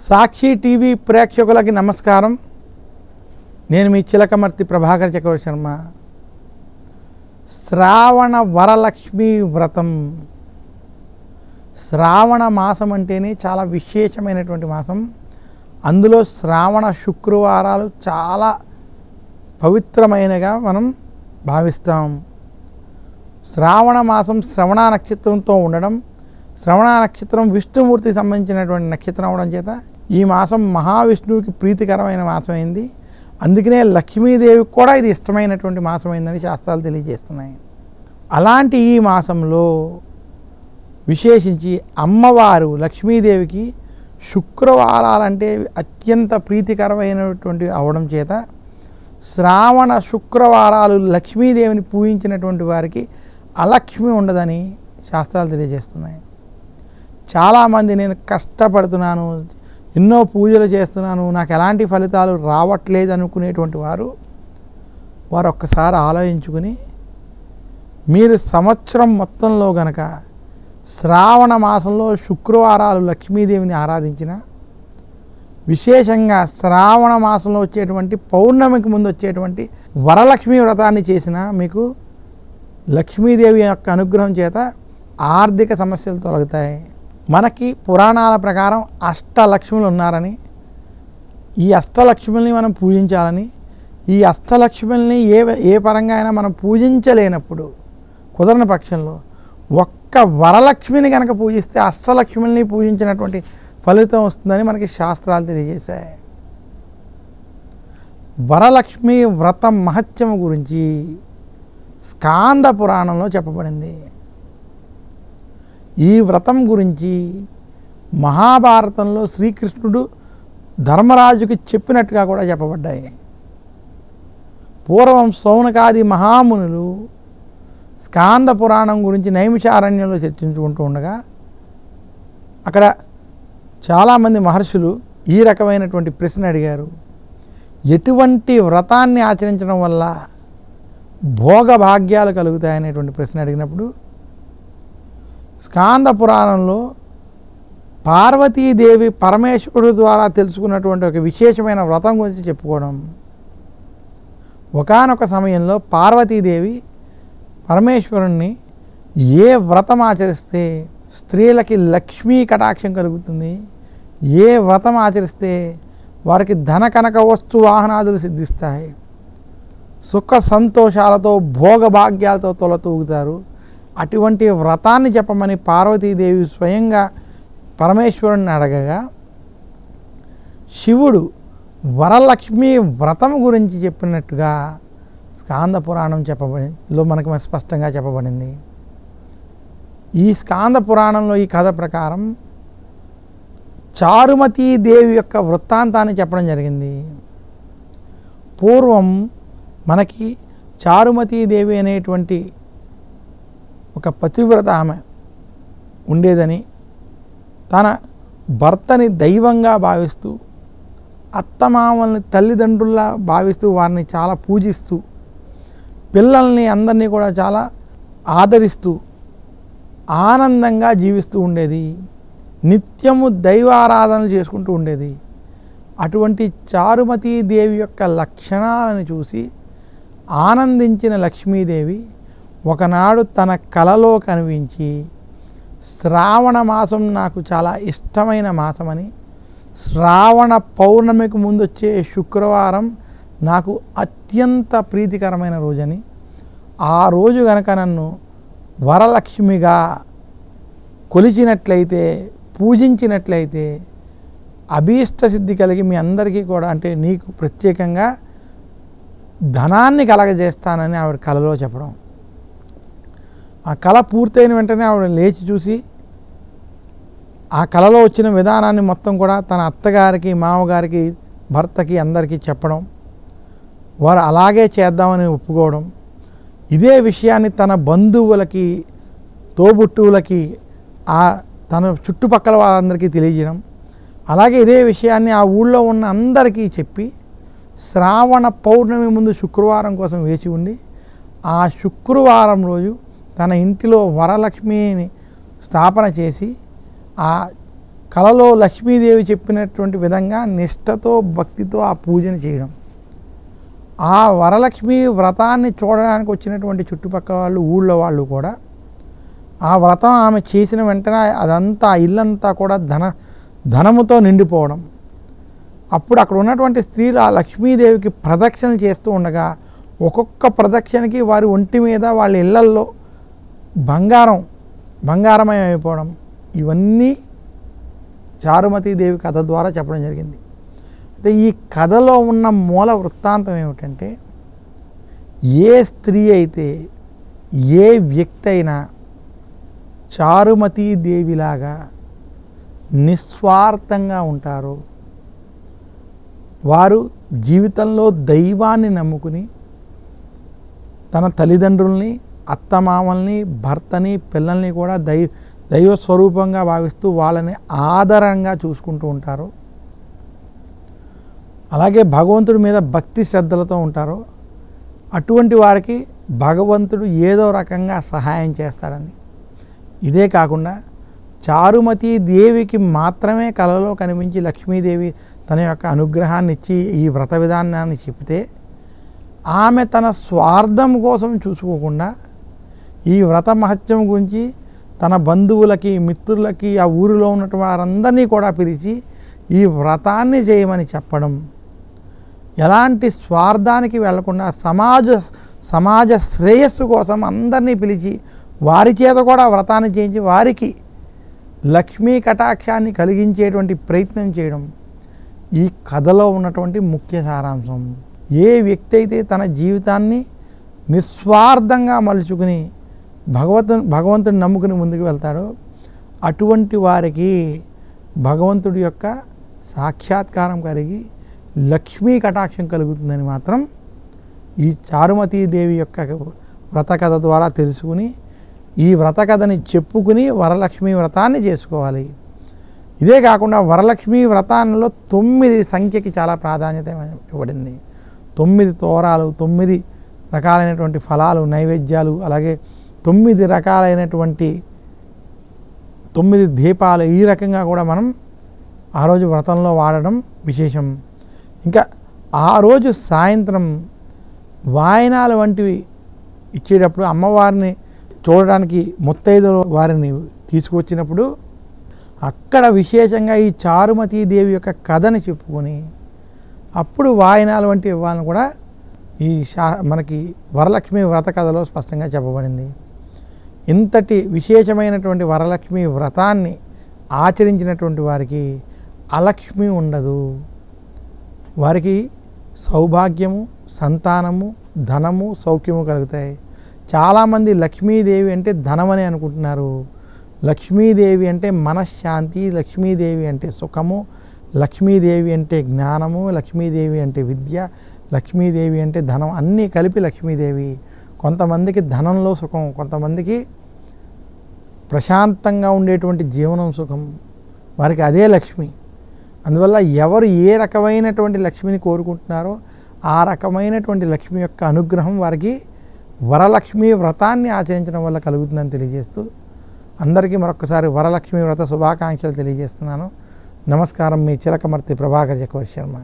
సాక్షి TV ప్రేక్షకులకి నమస్కారం. నేను మీ చిలకమర్తి ప్రభాకర్ చక్రవర్తి శర్మ. శ్రావణ వరలక్ష్మి వ్రతం. శ్రావణ మాసం అంటేనే చాలా విశేషమైనటువంటి మాసం. అందులో శ్రావణ శుక్రవారాలు చాలా పవిత్రమైనగా మనం భావిస్తాం. శ్రావణ మాసం శ్రవణ నక్షత్రంతో ఉండడం, శ్రవణ నక్షత్రం విష్ణుమూర్తికి సంబంధించినటువంటి నక్షత్రం అవడం చేత ఈ మాసం మహావిష్ణువుకి ప్రీతికరమైన మాసమైంది. అందుకనే లక్ష్మీదేవికి కూడా ఇది ఇష్టమైనటువంటి మాసమైందని శాస్త్రాలు తెలియజేస్తున్నాయి. అలాంటి ఈ మాసంలో విశేషించి అమ్మవారు లక్ష్మీదేవికి శుక్రవారాలంటే అత్యంత ప్రీతికరమైనటువంటి అవడం చేత శ్రావణ శుక్రవారాలు లక్ష్మీదేవిని పూజించినటువంటి వారికి అలక్ష్మి ఉండదని శాస్త్రాలు తెలియజేస్తున్నాయి. చాలామంది నేను కష్టపడుతున్నాను, ఎన్నో పూజలు చేస్తున్నాను, నాకు ఎలాంటి ఫలితాలు రావట్లేదు అనుకునేటువంటి వారు ఒక్కసారి ఆలోచించుకుని మీరు సంవత్సరం మొత్తంలో గనక శ్రావణ మాసంలో శుక్రవారాలు లక్ష్మీదేవిని ఆరాధించిన, విశేషంగా శ్రావణ మాసంలో వచ్చేటువంటి పౌర్ణమికి ముందు వచ్చేటువంటి వరలక్ష్మి వ్రతాన్ని చేసిన మీకు లక్ష్మీదేవి యొక్క అనుగ్రహం చేత ఆర్థిక సమస్యలు తొలగుతాయి. మనకి పురాణాల ప్రకారం అష్టలక్ష్ములు ఉన్నారని, ఈ అష్టలక్ష్ముల్ని మనం పూజించాలని, ఈ అష్టలక్ష్ముల్ని ఏ పరంగా అయినా మనం పూజించలేనప్పుడు కుదరని పక్షంలో ఒక్క వరలక్ష్మిని కనుక పూజిస్తే అష్టలక్ష్ముల్ని పూజించినటువంటి ఫలితం వస్తుందని మనకి శాస్త్రాలు తెలియజేశాయి. వరలక్ష్మి వ్రతం మహత్యం గురించి స్కాంద పురాణంలో చెప్పబడింది. ఈ వ్రతం గురించి మహాభారతంలో శ్రీకృష్ణుడు ధర్మరాజుకి చెప్పినట్టుగా కూడా చెప్పబడ్డాయి. పూర్వం సౌనకాది మహామునులు స్కాంద పురాణం గురించి నైమిషారణ్యంలో చర్చించుకుంటూ ఉండగా అక్కడ చాలామంది మహర్షులు ఈ రకమైనటువంటి ప్రశ్న అడిగారు. ఎటువంటి వ్రతాన్ని ఆచరించడం వల్ల భోగభాగ్యాలు కలుగుతాయనేటువంటి ప్రశ్న అడిగినప్పుడు స్కాంద పురాణంలో పార్వతీదేవి పరమేశ్వరుడు ద్వారా తెలుసుకున్నటువంటి ఒక విశేషమైన వ్రతం గురించి చెప్పుకోవడం. ఒకానొక సమయంలో పార్వతీదేవి పరమేశ్వరుణ్ణి ఏ వ్రతం ఆచరిస్తే స్త్రీలకి లక్ష్మీ కటాక్షం కలుగుతుంది, ఏ వ్రతం ఆచరిస్తే వారికి ధన కనక వస్తు వాహనాదులు సిద్ధిస్తాయి, సుఖ సంతోషాలతో భోగభాగ్యాలతో తొలతూగుతారు, అటువంటి వ్రతాన్ని చెప్పమని పార్వతీదేవి స్వయంగా పరమేశ్వరుని అడగగా శివుడు వరలక్ష్మి వ్రతం గురించి చెప్పినట్టుగా స్కాంద పురాణం చెప్పబడిలో మనకు స్పష్టంగా చెప్పబడింది. ఈ స్కాంద పురాణంలో ఈ కథ ప్రకారం చారుమతీదేవి యొక్క వృత్తాంతాన్ని చెప్పడం జరిగింది. పూర్వం మనకి చారుమతీదేవి అనేటువంటి ఒక పతివ్రత ఆమె ఉండేదని, తన భర్తని దైవంగా భావిస్తూ, అత్తమామల్ని తల్లిదండ్రుల్లా భావిస్తూ వారిని చాలా పూజిస్తూ, పిల్లల్ని అందరినీ కూడా చాలా ఆదరిస్తూ ఆనందంగా జీవిస్తూ ఉండేది. నిత్యము దైవారాధనలు చేసుకుంటూ ఉండేది. అటువంటి చారుమతీదేవి యొక్క లక్షణాలను చూసి ఆనందించిన లక్ష్మీదేవి ఒకనాడు తన కలలో కనిపించి శ్రావణ మాసం నాకు చాలా ఇష్టమైన మాసమని, శ్రావణ పౌర్ణమికి ముందు వచ్చే శుక్రవారం నాకు అత్యంత ప్రీతికరమైన రోజని, ఆ రోజు గనక నన్ను వరలక్ష్మిగా కొలిచినట్లయితే, పూజించినట్లయితే అభీష్ట సిద్ధి కలిగి మీ అందరికీ కూడా, అంటే నీకు ప్రత్యేకంగా ధనాన్ని కలగజేస్తానని ఆవిడ కలలో చెప్పడం. ఆ కళ పూర్తయిన వెంటనే ఆవిడ లేచి చూసి ఆ కళలో వచ్చిన విధానాన్ని మొత్తం కూడా తన అత్తగారికి, మామగారికి, భర్తకి అందరికీ చెప్పడం, వారు అలాగే చేద్దామని ఒప్పుకోవడం, ఇదే విషయాన్ని తన బంధువులకి, తోబుట్టువులకి, తన చుట్టుపక్కల వాళ్ళందరికీ తెలియజేయడం, అలాగే ఇదే విషయాన్ని ఆ ఊళ్ళో ఉన్న అందరికీ చెప్పి శ్రావణ పౌర్ణమి ముందు శుక్రవారం కోసం వేచి ఉండి ఆ శుక్రవారం రోజు తన ఇంటిలో వరలక్ష్మిని స్థాపన చేసి ఆ కలలో లక్ష్మీదేవి చెప్పినటువంటి విధంగా నిష్ఠతో భక్తితో ఆ పూజను చేయడం. ఆ వరలక్ష్మి వ్రతాన్ని చూడడానికి వచ్చినటువంటి చుట్టుపక్కల వాళ్ళు, ఊళ్ళో వాళ్ళు కూడా ఆ వ్రతం ఆమె చేసిన వెంటనే అదంతా ఇల్లంతా కూడా ధనముతో నిండిపోవడం. అప్పుడు అక్కడ ఉన్నటువంటి స్త్రీలు ఆ లక్ష్మీదేవికి ప్రదక్షిణలు చేస్తూ ఉండగా ఒక్కొక్క ప్రదక్షిణకి వారి ఒంటి మీద వాళ్ళ ఇళ్లల్లో బంగారమయం అయిపోవడం. ఇవన్నీ చారుమతీదేవి కథ ద్వారా చెప్పడం జరిగింది. అయితే ఈ కథలో ఉన్న మూల వృత్తాంతం ఏమిటంటే, ఏ స్త్రీ అయితే ఏ వ్యక్తి అయినా చారుమతీదేవిలాగా నిస్వార్థంగా ఉంటారో వారు జీవితంలో దైవాన్ని నమ్ముకుని తన తల్లిదండ్రుల్ని, అత్తమామల్ని, భర్తని, పిల్లల్ని కూడా దైవ స్వరూపంగా భావిస్తూ వాళ్ళని ఆదరంగా చూసుకుంటూ ఉంటారు. అలాగే భగవంతుడి మీద భక్తి శ్రద్ధలతో ఉంటారు. అటువంటి వారికి భగవంతుడు ఏదో రకంగా సహాయం చేస్తాడని. ఇదే కాకుండా చారుమతీ దేవికి మాత్రమే కలలో కనిపించి లక్ష్మీదేవి తన యొక్క అనుగ్రహాన్ని ఇచ్చి ఈ వ్రత విధానాన్ని చెబితే, ఆమె తన స్వార్థం కోసం చూసుకోకుండా ఈ వ్రత మహత్యం గురించి తన బంధువులకి, మిత్రులకి, ఆ ఊరిలో ఉన్నటువంటి వారందరినీ కూడా పిలిచి ఈ వ్రతాన్ని చేయమని చెప్పడం, ఎలాంటి స్వార్థానికి వెళ్లకుండా సమాజ శ్రేయస్సు కోసం అందరినీ పిలిచి వారి చేత కూడా వ్రతాన్ని చేయించి వారికి లక్ష్మీ కటాక్షాన్ని కలిగించేటువంటి ప్రయత్నం చేయడం ఈ కథలో ఉన్నటువంటి ముఖ్య సారాంశం. ఏ వ్యక్తి అయితే తన జీవితాన్ని నిస్వార్థంగా మలుచుకుని భగవంతుని నమ్ముకుని ముందుకు వెళ్తాడో అటువంటి వారికి భగవంతుడి యొక్క సాక్షాత్కారం కలిగి లక్ష్మీ కటాక్షం కలుగుతుందని మాత్రం ఈ చారుమతీదేవి యొక్క వ్రత కథ ద్వారా తెలుసుకుని ఈ వ్రత కథని చెప్పుకుని వరలక్ష్మి వ్రతాన్ని చేసుకోవాలి. ఇదే కాకుండా వరలక్ష్మి వ్రతాల్లో 9 సంఖ్యకి చాలా ప్రాధాన్యత ఇవ్వబడింది. 9 తోరాలు, 9 రకాలైనటువంటి ఫలాలు, నైవేద్యాలు, అలాగే 9 రకాలైనటువంటి 9 దీపాలు, ఈ రకంగా కూడా మనం ఆ రోజు వ్రతంలో వాడడం విశేషం. ఇంకా ఆ రోజు సాయంత్రం వాయనాలు వంటివి ఇచ్చేటప్పుడు అమ్మవారిని చూడడానికి ముత్తైదులు వారిని తీసుకువచ్చినప్పుడు అక్కడ విశేషంగా ఈ చారుమతీదేవి యొక్క కథని చెప్పుకొని అప్పుడు వాయనాలు వంటి ఇవ్వాలని కూడా ఈ మనకి వరలక్ష్మి వ్రత కథలో స్పష్టంగా చెప్పబడింది. ఇంతటి విశేషమైనటువంటి వరలక్ష్మి వ్రతాన్ని ఆచరించినటువంటి వారికి అలక్ష్మి ఉండదు. వారికి సౌభాగ్యము, సంతానము, ధనము, సౌఖ్యము కలుగుతాయి. చాలామంది లక్ష్మీదేవి అంటే ధనమని అనుకుంటున్నారు. లక్ష్మీదేవి అంటే మనశ్శాంతి, లక్ష్మీదేవి అంటే సుఖము, లక్ష్మీదేవి అంటే జ్ఞానము, లక్ష్మీదేవి అంటే విద్య, లక్ష్మీదేవి అంటే ధనం, అన్నీ కలిపి లక్ష్మీదేవి. కొంతమందికి ధనంలో సుఖం, కొంతమందికి ప్రశాంతంగా ఉండేటువంటి జీవనం సుఖం, వారికి అదే లక్ష్మి. అందువల్ల ఎవరు ఏ రకమైనటువంటి లక్ష్మిని కోరుకుంటున్నారో ఆ రకమైనటువంటి లక్ష్మి యొక్క అనుగ్రహం వారికి వరలక్ష్మి వ్రతాన్ని ఆచరించడం వల్ల కలుగుతుందని తెలియజేస్తూ అందరికీ మరొకసారి వరలక్ష్మి వ్రత శుభాకాంక్షలు తెలియజేస్తున్నాను. నమస్కారం. మీ చిలకమర్తి ప్రభాకర్ చక్రవర్తి శర్మ.